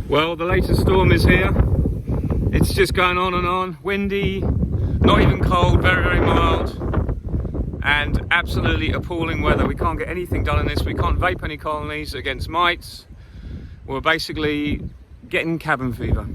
Well, the latest storm is here. It's just going on and on. Windy, not even cold, very, very mild. And absolutely appalling weather. We can't get anything done in this. We can't vape any colonies against mites. We're basically getting cabin fever.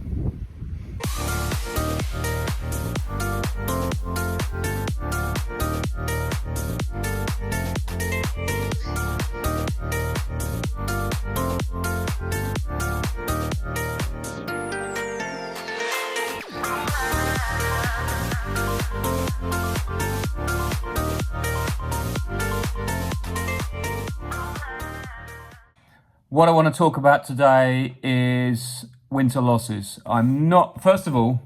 What I want to talk about today is winter losses. First of all,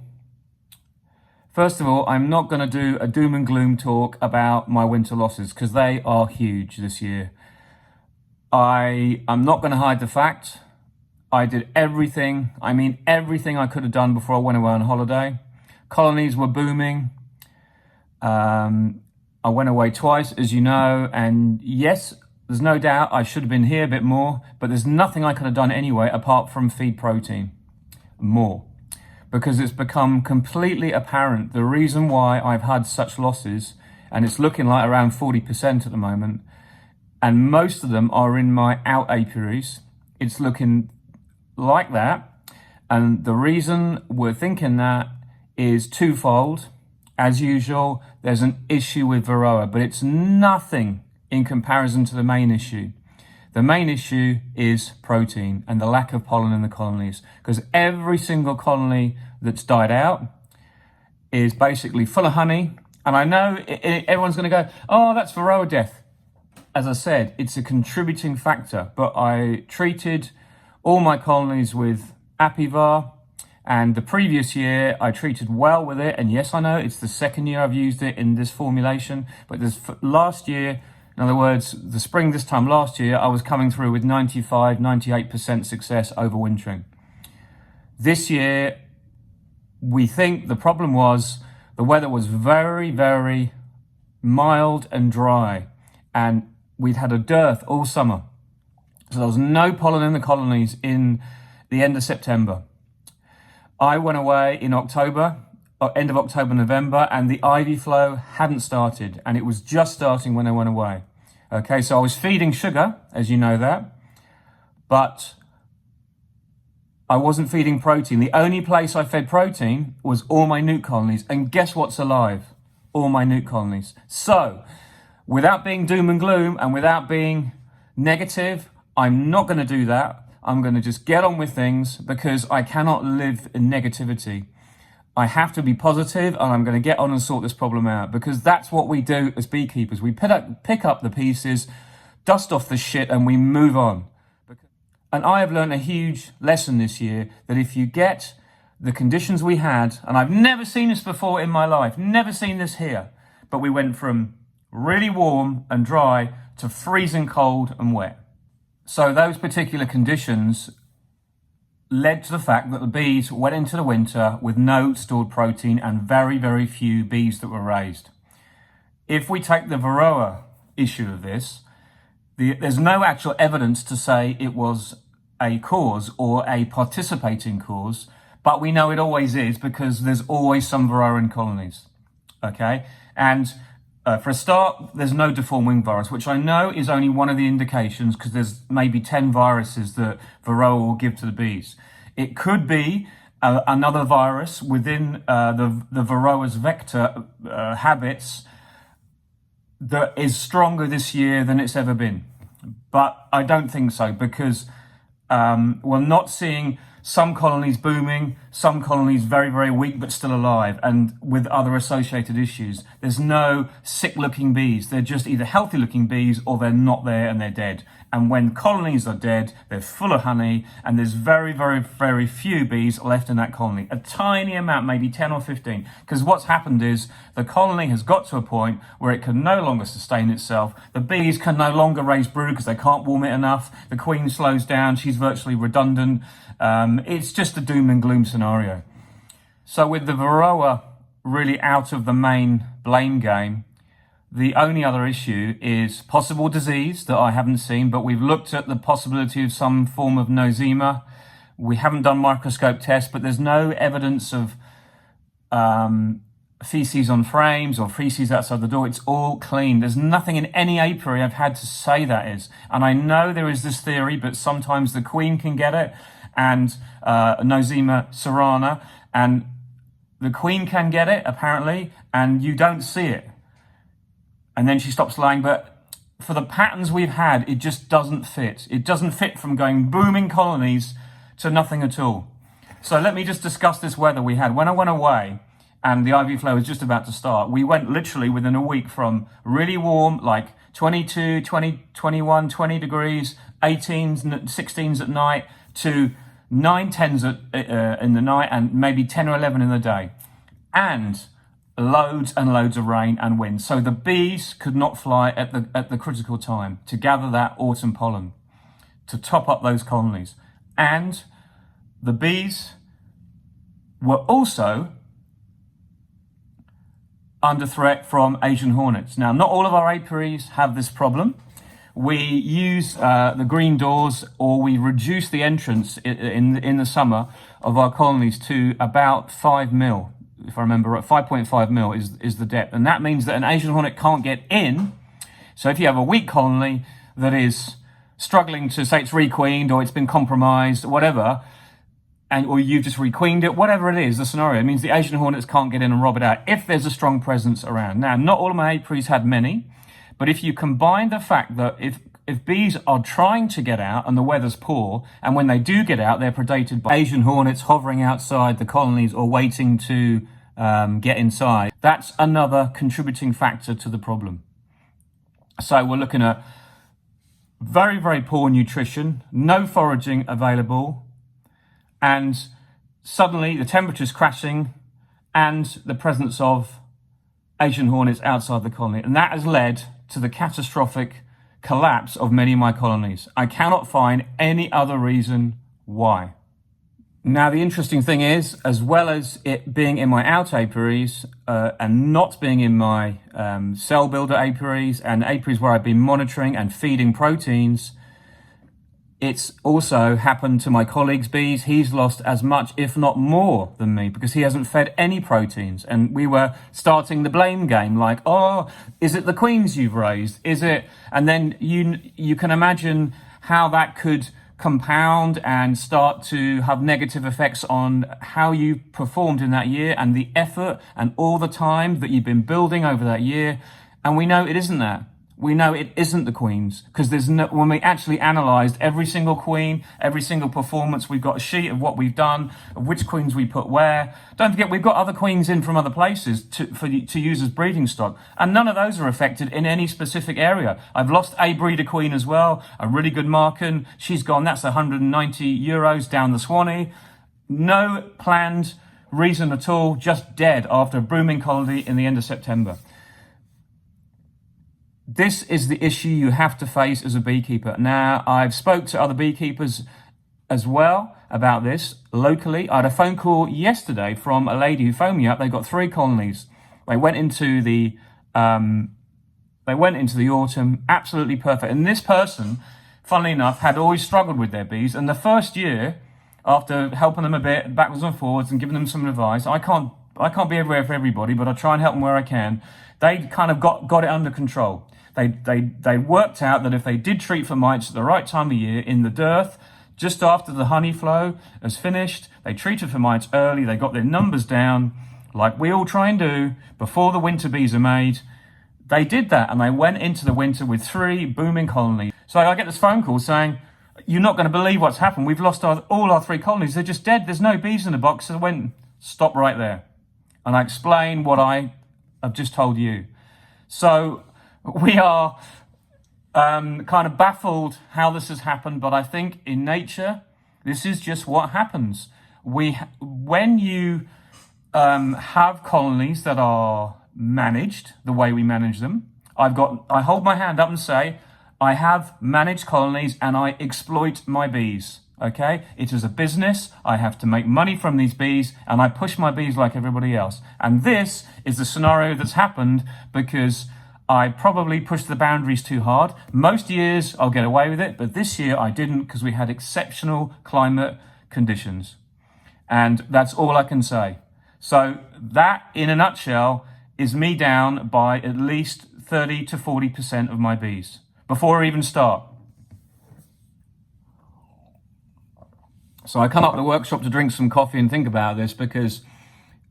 I'm not going to do a doom and gloom talk about my winter losses because they are huge this year. I'm not going to hide the fact. I did everything I could have done before I went away on holiday. Colonies were booming. I went away twice, as you know, and yes, there's no doubt I should have been here a bit more, but there's nothing I could have done anyway apart from feed protein more, because it's become completely apparent the reason why I've had such losses, and it's looking like around 40% at the moment, and most of them are in my out apiaries. It's looking like that, and the reason we're thinking that is twofold. As usual, there's an issue with Varroa, but it's nothing in comparison to the main issue. The main issue is protein and the lack of pollen in the colonies, because every single colony that's died out is basically full of honey. And I know everyone's going to go, oh, that's Varroa death. As I said, it's a contributing factor, but I treated all my colonies with Apivar, and the previous year I treated well with it. And yes, I know it's the second year I've used it in this formulation, but last year, in other words, the spring this time last year, I was coming through with 95, 98% success overwintering. This year, we think the problem was the weather was very, very mild and dry, and we'd had a dearth all summer. So there was no pollen in the colonies in the end of September. I went away in October, end of October, November, and the ivy flow hadn't started, and it was just starting when I went away. Okay, so I was feeding sugar, as you know that, but I wasn't feeding protein. The only place I fed protein was all my newt colonies, and guess what's alive? All my newt colonies. So, without being doom and gloom and without being negative, I'm not going to do that. I'm going to just get on with things because I cannot live in negativity. I have to be positive, and I'm going to get on and sort this problem out, because that's what we do as beekeepers. We pick up the pieces, dust off the shit, and we move on. And I have learned a huge lesson this year that if you get the conditions we had, and I've never seen this before in my life, never seen this here, but we went from really warm and dry to freezing cold and wet. So those particular conditions led to the fact that the bees went into the winter with no stored protein and very, very few bees that were raised. If we take the Varroa issue of this, there's no actual evidence to say it was a cause or a participating cause, but we know it always is because there's always some Varroa in colonies. Okay, and for a start, there's no deformed wing virus, which I know is only one of the indications, because there's maybe 10 viruses that Varroa will give to the bees. It could be another virus within the Varroa's vector habits that is stronger this year than it's ever been. But I don't think so, because we're not seeing some colonies booming, some colonies very, very weak but still alive, and with other associated issues. There's no sick-looking bees. They're just either healthy-looking bees or they're not there and they're dead. And when colonies are dead, they're full of honey, and there's very, very, very few bees left in that colony. A tiny amount, maybe 10 or 15. Because what's happened is the colony has got to a point where it can no longer sustain itself. The bees can no longer raise brood because they can't warm it enough. The queen slows down. She's virtually redundant. It's just a doom and gloom scenario. So with the Varroa really out of the main blame game, the only other issue is possible disease that I haven't seen, but we've looked at the possibility of some form of nosema. We haven't done microscope tests, but there's no evidence of feces on frames or feces outside the door. It's all clean. There's nothing in any apiary I've had to say that is. And I know there is this theory, but sometimes the queen can get it, and Nosema serrana, and the queen can get it apparently, and you don't see it. And then she stops laying, but for the patterns we've had, it just doesn't fit. It doesn't fit from going booming colonies to nothing at all. So let me just discuss this weather we had. When I went away and the ivy flow was just about to start, we went literally within a week from really warm, like 22, 20, 21, 20 degrees, 18s, 16s at night, to 9, 10s in the night, and maybe 10 or 11 in the day. And loads and loads of rain and wind. So the bees could not fly at the critical time to gather that autumn pollen, to top up those colonies. And the bees were also under threat from Asian hornets. Now, not all of our apiaries have this problem. We use the green doors, or we reduce the entrance in the summer of our colonies to about 5 mil. If I remember right, 5.5 mil is the depth. And that means that an Asian hornet can't get in. So if you have a weak colony that is struggling to, say it's requeened or it's been compromised, whatever, or you've just requeened it, whatever it is, the scenario, it means the Asian hornets can't get in and rob it out if there's a strong presence around. Now, not all of my apiaries had many, but if you combine the fact that if bees are trying to get out and the weather's poor, and when they do get out, they're predated by Asian hornets hovering outside the colonies or waiting to get inside, that's another contributing factor to the problem. So we're looking at very, very poor nutrition, no foraging available, and suddenly the temperature's crashing and the presence of Asian hornets outside the colony. And that has led to the catastrophic collapse of many of my colonies. I cannot find any other reason why. Now, the interesting thing is, as well as it being in my out apiaries and not being in my cell builder apiaries and apiaries where I've been monitoring and feeding proteins, it's also happened to my colleague's bees. He's lost as much, if not more, than me because he hasn't fed any proteins. And we were starting the blame game, like, oh, is it the queens you've raised? Is it? And then you can imagine how that could compound and start to have negative effects on how you performed in that year and the effort and all the time that you've been building over that year. And we know it isn't that. We know it isn't the queens because when we actually analysed every single queen, every single performance, we've got a sheet of what we've done, of which queens we put where. Don't forget, we've got other queens in from other places to use as breeding stock, and none of those are affected in any specific area. I've lost a breeder queen as well, a really good Marken. She's gone. That's €190 down the Swanee. No planned reason at all, just dead after a booming colony in the end of September. This is the issue you have to face as a beekeeper. Now, I've spoke to other beekeepers as well about this locally. I had a phone call yesterday from a lady who phoned me up. They got 3 colonies. They went into the autumn, absolutely perfect. And this person, funnily enough, had always struggled with their bees. And the first year, after helping them a bit backwards and forwards and giving them some advice, I can't be everywhere for everybody, but I try and help them where I can. They kind of got it under control. They worked out that if they did treat for mites at the right time of year in the dearth, just after the honey flow has finished, they treated for mites early, they got their numbers down, like we all try and do before the winter bees are made. They did that and they went into the winter with 3 booming colonies. So I get this phone call saying, you're not going to believe what's happened. We've lost all our 3 colonies. They're just dead. There's no bees in the box. So I went, stop right there. And I explained what I have just told you. So we are kind of baffled how this has happened, but I think in nature, this is just what happens. When you have colonies that are managed the way we manage them, I hold my hand up and say, I have managed colonies and I exploit my bees. Okay, it is a business. I have to make money from these bees and I push my bees like everybody else. And this is the scenario that's happened because I probably pushed the boundaries too hard. Most years I'll get away with it, but this year I didn't because we had exceptional climate conditions. And that's all I can say. So that, in a nutshell, is me down by at least 30 to 40% of my bees before I even start. So I come up to the workshop to drink some coffee and think about this, because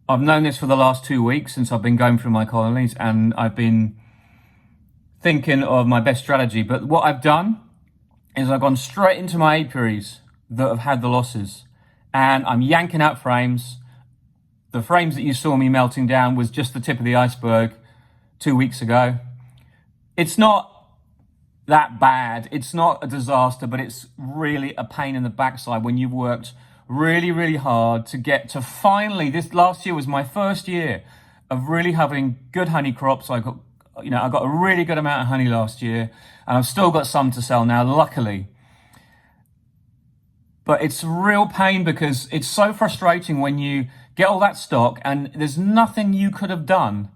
I've known this for the last 2 weeks since I've been going through my colonies, and I've been thinking of my best strategy. But what I've done is I've gone straight into my apiaries that have had the losses, and I'm yanking out frames. The frames that you saw me melting down was just the tip of the iceberg 2 weeks ago. It's not that bad. It's not a disaster, but it's really a pain in the backside when you've worked really, really hard to get to finally, this last year was my first year of really having good honey crops. I got a really good amount of honey last year, and I've still got some to sell now, luckily. But it's a real pain because it's so frustrating when you get all that stock and there's nothing you could have done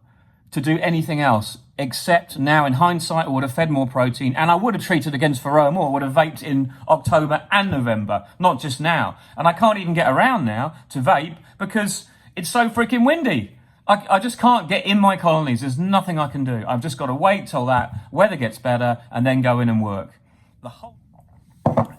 to do anything else, except now in hindsight, I would have fed more protein, and I would have treated against varroa more, would have vaped in October and November, not just now. And I can't even get around now to vape because it's so freaking windy. I just can't get in my colonies. There's nothing I can do. I've just got to wait till that weather gets better and then go in and work.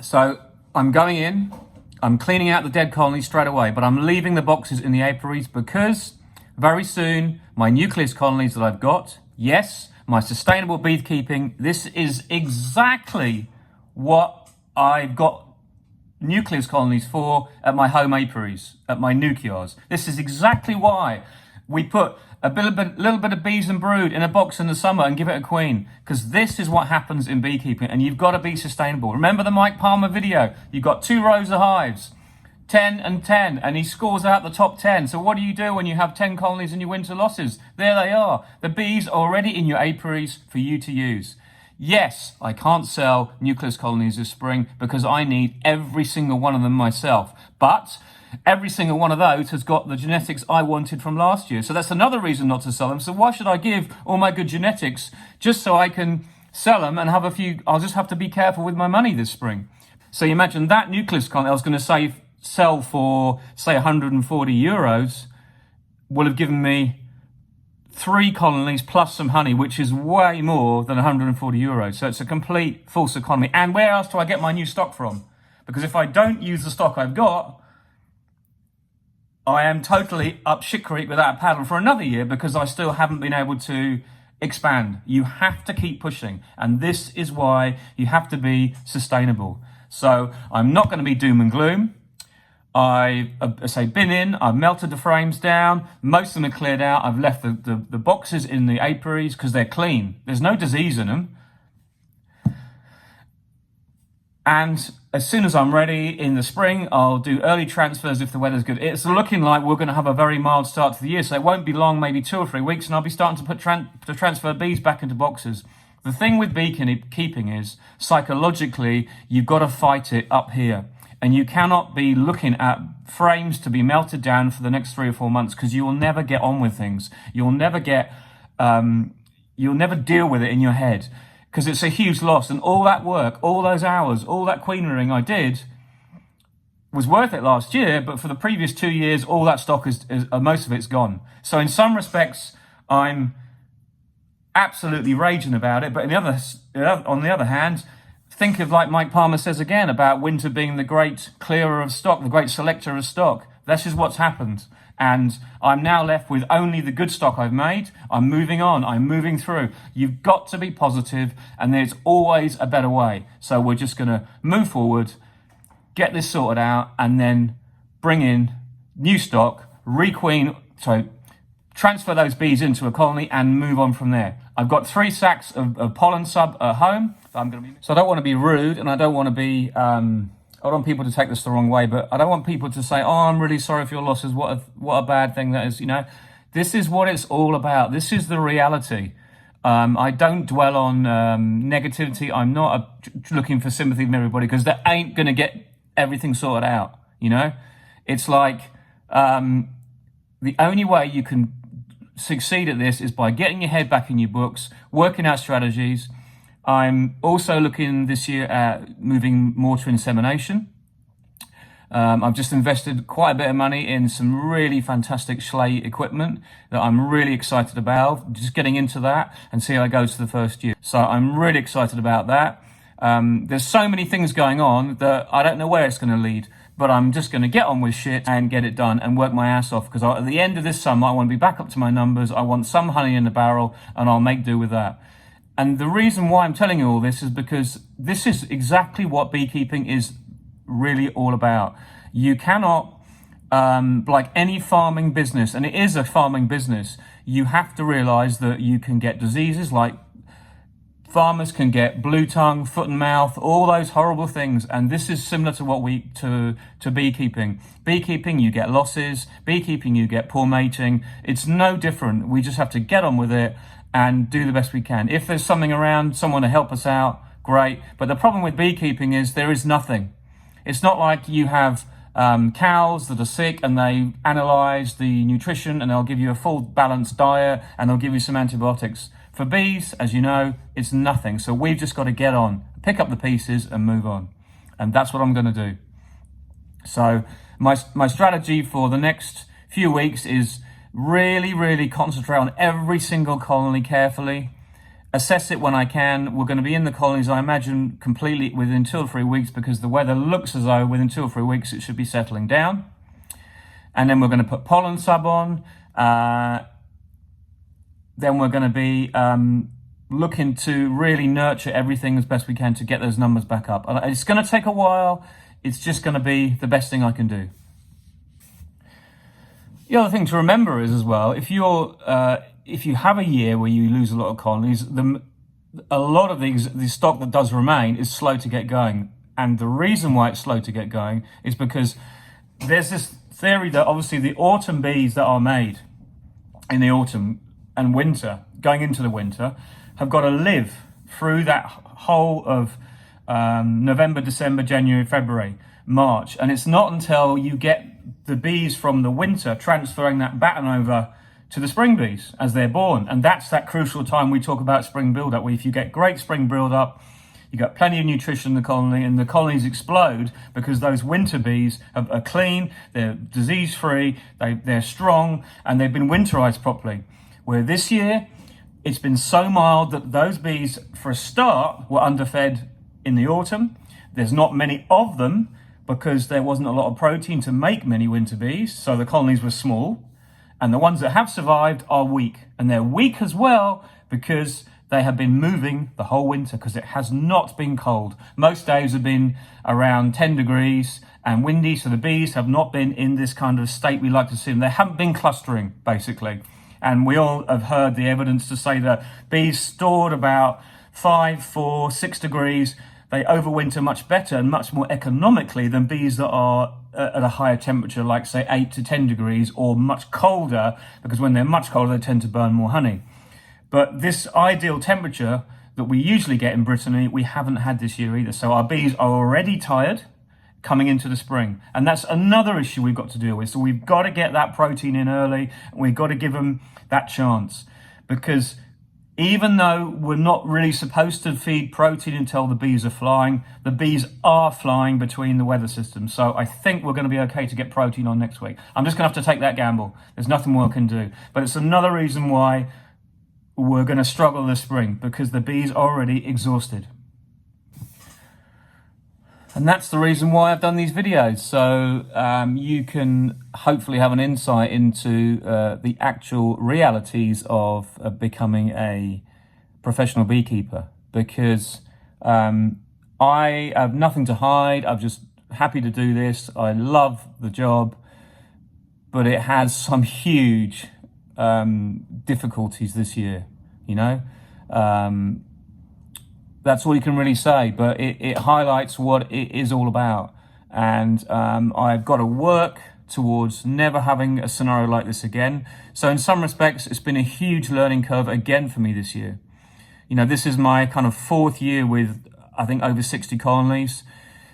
So I'm going in, I'm cleaning out the dead colonies straight away, but I'm leaving the boxes in the apiaries because very soon my nucleus colonies that I've got, yes, my sustainable beekeeping, this is exactly what I've got nucleus colonies for at my home apiaries, at my nuclears. This is exactly why we put a little bit of bees and brood in a box in the summer and give it a queen, because this is what happens in beekeeping, and you've got to be sustainable. Remember the Mike Palmer video? You've got 2 rows of hives, 10 and 10, and he scores out the top 10. So what do you do when you have 10 colonies in your winter losses? There they are. The bees are already in your apiaries for you to use. Yes, I can't sell nucleus colonies this spring because I need every single one of them myself. But every single one of those has got the genetics I wanted from last year. So that's another reason not to sell them. So why should I give all my good genetics just so I can sell them and have a few? I'll just have to be careful with my money this spring. So you imagine that nucleus colony I was going to sell for, say, 140 euros, will have given me 3 colonies plus some honey, which is way more than 140 euros. So it's a complete false economy. And where else do I get my new stock from? Because if I don't use the stock I've got, I am totally up shit creek without a paddle for another year because I still haven't been able to expand. You have to keep pushing. And this is why you have to be sustainable. So I'm not going to be doom and gloom. I've been in, I've melted the frames down, most of them are cleared out, I've left the boxes in the apiaries because they're clean. There's no disease in them. And as soon as I'm ready in the spring, I'll do early transfers if the weather's good. It's looking like we're going to have a very mild start to the year, so it won't be long, maybe 2 or 3 weeks, and I'll be starting to put transfer bees back into boxes. The thing with beekeeping is, psychologically, you've got to fight it up here. And you cannot be looking at frames to be melted down for the next 3 or 4 months because you will never get on with things. You'll never deal with it in your head because it's a huge loss. And all that work, all those hours, all that queen rearing I did was worth it last year. But for the previous 2 years, all that stock is most of it's gone. So in some respects, I'm absolutely raging about it. But on the other hand, think of, like Mike Palmer says again, about winter being the great clearer of stock, the great selector of stock. This is what's happened. And I'm now left with only the good stock I've made. I'm moving on. I'm moving through. You've got to be positive, and there's always a better way. So we're just going to move forward, get this sorted out, and then bring in new stock, transfer those bees into a colony and move on from there. I've got 3 sacks of pollen sub at home. So I don't want to be rude, and I don't want to be, I don't want people to take this the wrong way, but I don't want people to say, oh, I'm really sorry for your losses. What a bad thing that is, This is what it's all about. This is the reality. I don't dwell on negativity. I'm not looking for sympathy from everybody because they ain't going to get everything sorted out, It's like the only way you can succeed at this is by getting your head back in your books, working out strategies. I'm also looking this year at moving more to insemination. I've just invested quite a bit of money in some really fantastic Schley equipment that I'm really excited about, just getting into that and see how it goes for the first year. So I'm really excited about that. There's so many things going on that I don't know where it's going to lead, but I'm just going to get on with shit and get it done and work my ass off, because at the end of this summer, I want to be back up to my numbers. I want some honey in the barrel, and I'll make do with that. And the reason why I'm telling you all this is because this is exactly what beekeeping is really all about. You cannot, like any farming business, and it is a farming business, you have to realize that you can get diseases like farmers can get blue tongue, foot and mouth, all those horrible things. And this is similar to what to beekeeping. Beekeeping, you get losses. Beekeeping, you get poor mating. It's no different. We just have to get on with it and do the best we can. If there's something around, someone to help us out, great. But the problem with beekeeping is there is nothing. It's not like you have cows that are sick and they analyze the nutrition and they'll give you a full balanced diet and they'll give you some antibiotics. For bees, as you know, it's nothing. So we've just got to get on, pick up the pieces and move on. And that's what I'm going to do. So my strategy for the next few weeks is really concentrate on every single colony carefully. Assess it when I can. We're going to be in the colonies, I imagine, completely within 2 or 3 weeks, because the weather looks as though within 2 or 3 weeks it should be settling down. And then we're going to put pollen sub on. Then we're going to be looking to really nurture everything as best we can to get those numbers back up. It's going to take a while. It's just going to be the best thing I can do. The other thing to remember is as well, if you have a year where you lose a lot of colonies, a lot of the stock that does remain is slow to get going. And the reason why it's slow to get going is because there's this theory that obviously the autumn bees that are made in the autumn and winter, going into the winter, have got to live through that whole of November, December, January, February, March. And it's not until you get the bees from the winter transferring that baton over to the spring bees as they're born. And that's that crucial time we talk about spring build-up, where if you get great spring build-up, you got plenty of nutrition in the colony, and the colonies explode because those winter bees are clean, they're disease-free, they're strong, and they've been winterized properly. Where this year, it's been so mild that those bees, for a start, were underfed in the autumn. There's not many of them because there wasn't a lot of protein to make many winter bees, so the colonies were small. And the ones that have survived are weak. And they're weak as well because they have been moving the whole winter, because it has not been cold. Most days have been around 10 degrees and windy, so the bees have not been in this kind of state we like to see them. They haven't been clustering, basically. And we all have heard the evidence to say that bees stored about 5, 4, 6 degrees, they overwinter much better and much more economically than bees that are at a higher temperature, like say 8 to 10 degrees, or much colder, because when they're much colder, they tend to burn more honey. But this ideal temperature that we usually get in Brittany, we haven't had this year either. So our bees are already tired coming into the spring. And that's another issue we've got to deal with. So we've got to get that protein in early, and we've got to give them that chance. Because even though we're not really supposed to feed protein until the bees are flying, the bees are flying between the weather systems. So I think we're going to be okay to get protein on next week. I'm just going to have to take that gamble. There's nothing more I can do. But it's another reason why we're going to struggle this spring, because the bees are already exhausted. And that's the reason why I've done these videos. So you can hopefully have an insight into the actual realities of becoming a professional beekeeper. Because I have nothing to hide. I'm just happy to do this. I love the job. But it has some huge difficulties this year, you know. That's all you can really say, but it highlights what it is all about. And I've got to work towards never having a scenario like this again. So in some respects, it's been a huge learning curve again for me this year. You know, this is my kind of 4th year with, I think, over 60 colonies.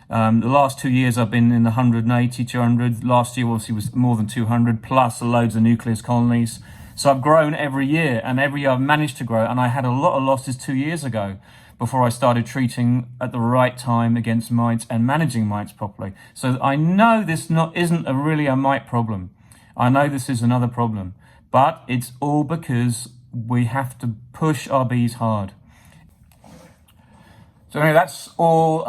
The last 2 years I've been in the 180, 200. Last year obviously was more than 200, plus loads of nucleus colonies. So I've grown every year, and every year I've managed to grow, and I had a lot of losses 2 years ago. before I started treating at the right time against mites and managing mites properly. So I know this isn't really a mite problem. I know this is another problem, but it's all because we have to push our bees hard. So anyway, that's all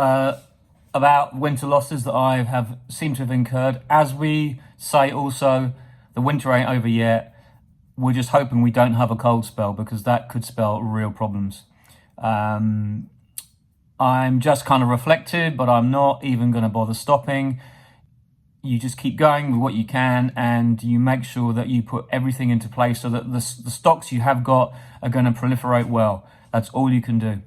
about winter losses that I seem to have incurred. As we say also, the winter ain't over yet. We're just hoping we don't have a cold spell, because that could spell real problems. I'm just kind of reflected, but I'm not even going to bother stopping. You just keep going with what you can, and you make sure that you put everything into place so that the stocks you have got are going to proliferate well. That's all you can do.